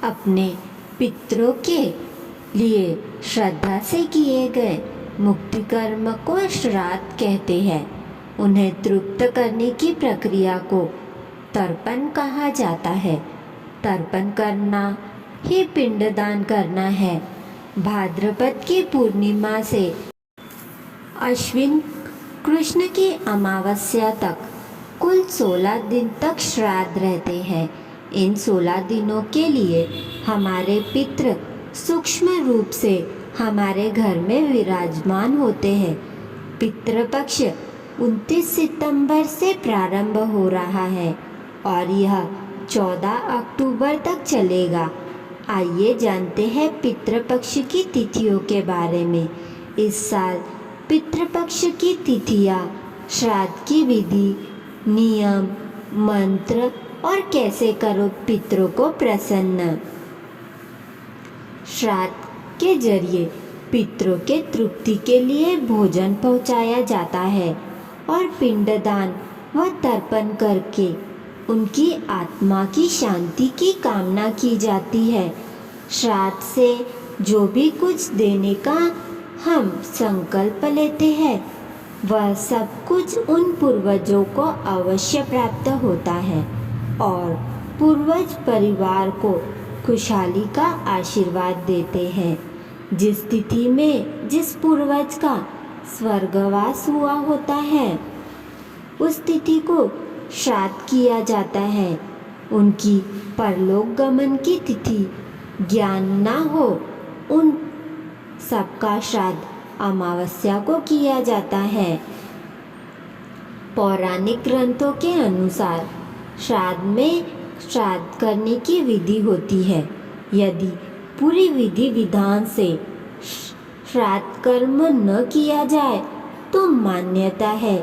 अपने पितरों के लिए श्रद्धा से किए गए मुक्ति कर्म को श्राद्ध कहते हैं। उन्हें तृप्त करने की प्रक्रिया को तर्पण कहा जाता है। तर्पण करना ही पिंडदान करना है। भाद्रपद की पूर्णिमा से अश्विन कृष्ण की अमावस्या तक कुल 16 दिन तक श्राद्ध रहते हैं। इन 16 दिनों के लिए हमारे पितृ सूक्ष्म रूप से हमारे घर में विराजमान होते हैं। पितृपक्ष 29 सितंबर से प्रारंभ हो रहा है और यह 14 अक्टूबर तक चलेगा। आइए जानते हैं पितृपक्ष की तिथियों के बारे में। इस साल पितृपक्ष की तिथियाँ, श्राद्ध की विधि, नियम, मंत्र और कैसे करो पितरों को प्रसन्न। श्राद्ध के जरिए पितरों के तृप्ति के लिए भोजन पहुंचाया जाता है और पिंडदान व तर्पण करके उनकी आत्मा की शांति की कामना की जाती है। श्राद्ध से जो भी कुछ देने का हम संकल्प लेते हैं वह सब कुछ उन पूर्वजों को अवश्य प्राप्त होता है और पूर्वज परिवार को खुशहाली का आशीर्वाद देते हैं। जिस तिथि में जिस पूर्वज का स्वर्गवास हुआ होता है उस तिथि को श्राद्ध किया जाता है। उनकी परलोक गमन की तिथि ज्ञान ना हो उन सबका श्राद्ध अमावस्या को किया जाता है। पौराणिक ग्रंथों के अनुसार श्राद्ध में श्राद्ध करने की विधि होती है। यदि पूरी विधि विधान से श्राद्ध कर्म न किया जाए तो मान्यता है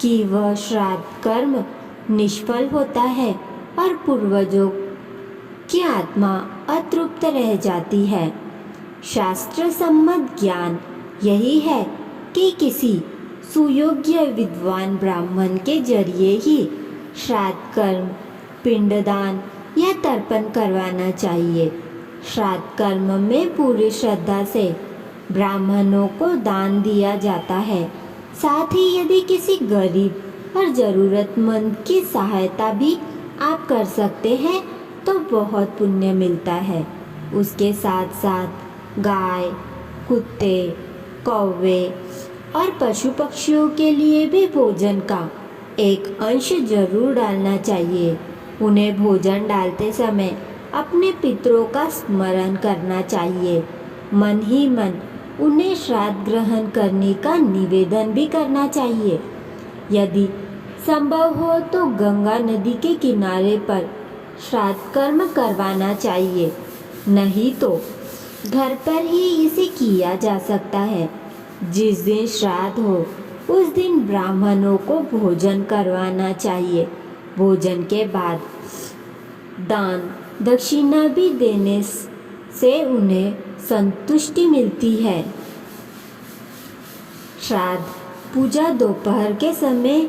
कि वह श्राद्ध कर्म निष्फल होता है और पूर्वजों की आत्मा अतृप्त रह जाती है। शास्त्र सम्मत ज्ञान यही है कि किसी सुयोग्य विद्वान ब्राह्मण के जरिए ही श्राद्ध कर्म, पिंडदान या तर्पण करवाना चाहिए। श्राद्ध कर्म में पूरी श्रद्धा से ब्राह्मणों को दान दिया जाता है। साथ ही यदि किसी गरीब और ज़रूरतमंद की सहायता भी आप कर सकते हैं तो बहुत पुण्य मिलता है। उसके साथ साथ गाय, कुत्ते, कौवे और पशु पक्षियों के लिए भी भोजन का एक अंश जरूर डालना चाहिए। उन्हें भोजन डालते समय अपने पितरों का स्मरण करना चाहिए। मन ही मन उन्हें श्राद्ध ग्रहण करने का निवेदन भी करना चाहिए। यदि संभव हो तो गंगा नदी के किनारे पर श्राद्ध कर्म करवाना चाहिए, नहीं तो घर पर ही इसे किया जा सकता है। जिस दिन श्राद्ध हो उस दिन ब्राह्मणों को भोजन करवाना चाहिए। भोजन के बाद दान दक्षिणा भी देने से उन्हें संतुष्टि मिलती है। श्राद्ध पूजा दोपहर के समय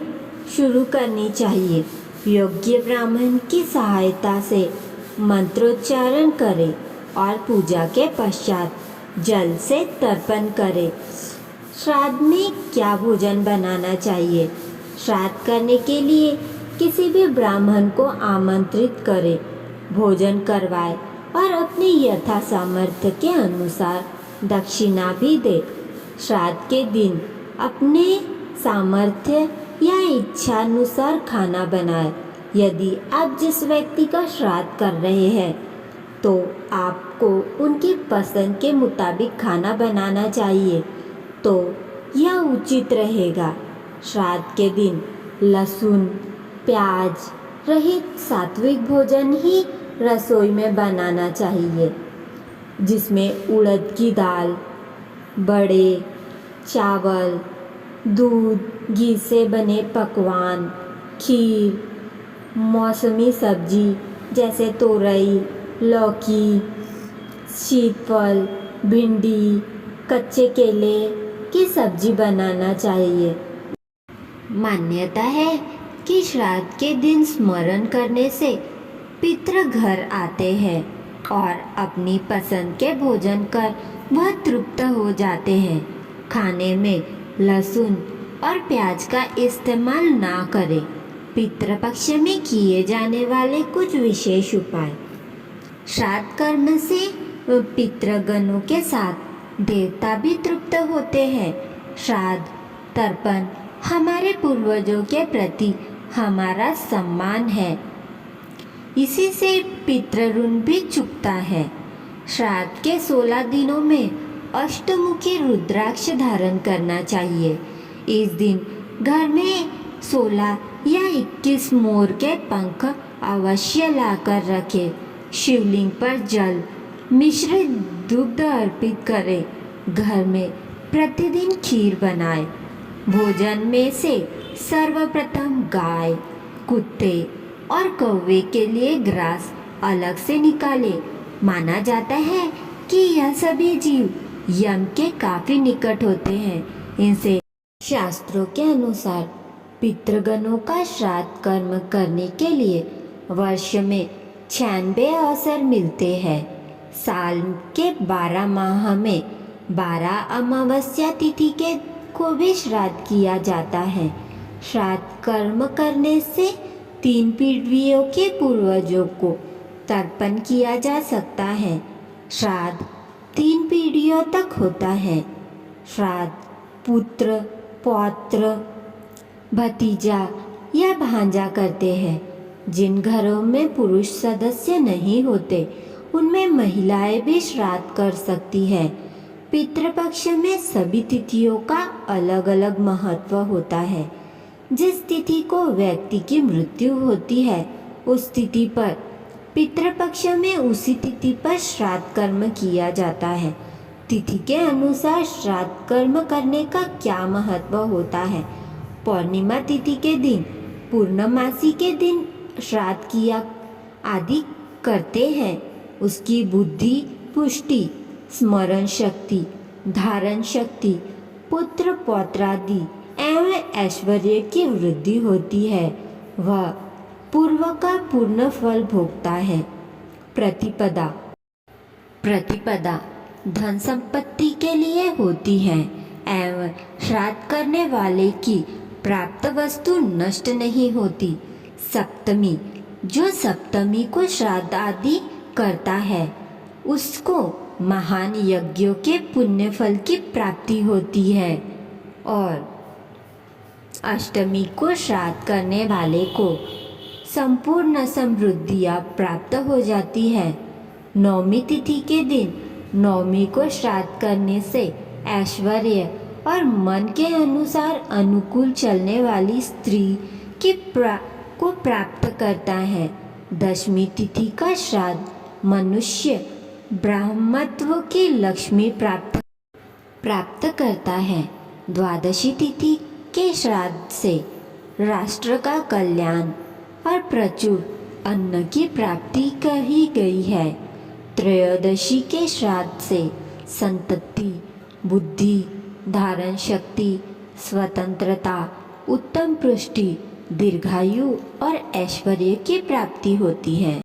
शुरू करनी चाहिए। योग्य ब्राह्मण की सहायता से मंत्रोच्चारण करें और पूजा के पश्चात जल से तर्पण करें। श्राद्ध में क्या भोजन बनाना चाहिए? श्राद्ध करने के लिए किसी भी ब्राह्मण को आमंत्रित करें, भोजन करवाए और अपने यथा सामर्थ्य के अनुसार दक्षिणा भी दे। श्राद्ध के दिन अपने सामर्थ्य या इच्छानुसार खाना बनाए। यदि आप जिस व्यक्ति का श्राद्ध कर रहे हैं तो आपको उनकी पसंद के मुताबिक खाना बनाना चाहिए तो यह उचित रहेगा। श्राद्ध के दिन लहसुन, प्याज रहित सात्विक भोजन ही रसोई में बनाना चाहिए, जिसमें उड़द की दाल, बड़े, चावल, दूध, घी से बने पकवान, खीर, मौसमी सब्जी जैसे तोरई, लौकी, शीतफल, भिंडी, कच्चे केले की सब्जी बनाना चाहिए। मान्यता है कि श्राद्ध के दिन स्मरण करने से पितृ घर आते हैं और अपनी पसंद के भोजन कर वह तृप्त हो जाते हैं। खाने में लहसुन और प्याज का इस्तेमाल ना करें। पितृपक्ष में किए जाने वाले कुछ विशेष उपाय। श्राद्ध कर्म से पितृगणों के साथ देवता भी तृप्त होते हैं। श्राद्ध तर्पण हमारे पूर्वजों के प्रति हमारा सम्मान है। इसी से पितृऋण भी चुकता है। श्राद्ध के 16 दिनों में अष्टमुखी रुद्राक्ष धारण करना चाहिए। इस दिन घर में 16 या 21 मोर के पंख अवश्य लाकर रखें। शिवलिंग पर जल मिश्रित दुग्ध अर्पित करें। घर में प्रतिदिन खीर बनाएं। भोजन में से सर्वप्रथम गाय, कुत्ते और कौवे के लिए ग्रास अलग से निकालें। माना जाता है कि यह सभी जीव यम के काफी निकट होते हैं। इनसे शास्त्रों के अनुसार पितृगणों का श्राद्ध कर्म करने के लिए वर्ष में 96 अवसर मिलते हैं। साल के 12 माह में 12 अमावस्या तिथि के को भी श्राद्ध किया जाता है। श्राद्ध कर्म करने से 3 पीढ़ियों के पूर्वजों को तर्पण किया जा सकता है। श्राद्ध 3 पीढ़ियों तक होता है। श्राद्ध पुत्र, पौत्र, भतीजा या भांजा करते हैं। जिन घरों में पुरुष सदस्य नहीं होते उनमें महिलाएं भी श्राद्ध कर सकती है। पितृपक्ष में सभी तिथियों का अलग अलग महत्व होता है। जिस तिथि को व्यक्ति की मृत्यु होती है उस तिथि पर पितृपक्ष में उसी तिथि पर श्राद्ध कर्म किया जाता है। तिथि के अनुसार श्राद्ध कर्म करने का क्या महत्व होता है। पौर्णिमा तिथि के दिन, पूर्णमासी के दिन श्राद्ध किया आदि करते हैं। उसकी बुद्धि, पुष्टि, स्मरण शक्ति, धारण शक्ति, पुत्र पौत्रादि एवं ऐश्वर्य की वृद्धि होती है। वह पूर्व का पूर्ण फल भोगता है। प्रतिपदा प्रतिपदा धन संपत्ति के लिए होती है एवं श्राद्ध करने वाले की प्राप्त वस्तु नष्ट नहीं होती। सप्तमी, जो सप्तमी को श्राद्ध आदि करता है उसको महान यज्ञों के पुण्य फल की प्राप्ति होती है। और अष्टमी को श्राद्ध करने वाले को संपूर्ण समृद्धियाँ प्राप्त हो जाती है। नवमी तिथि के दिन नवमी को श्राद्ध करने से ऐश्वर्य और मन के अनुसार अनुकूल चलने वाली स्त्री को प्राप्त करता है। दशमी तिथि का श्राद्ध मनुष्य ब्राह्मत्व की लक्ष्मी प्राप्त करता है। द्वादशी तिथि के श्राद्ध से राष्ट्र का कल्याण और प्रचुर अन्न की प्राप्ति कही गई है। त्रयोदशी के श्राद्ध से संतति, बुद्धि, धारण शक्ति, स्वतंत्रता, उत्तम पुष्टि, दीर्घायु और ऐश्वर्य की प्राप्ति होती है।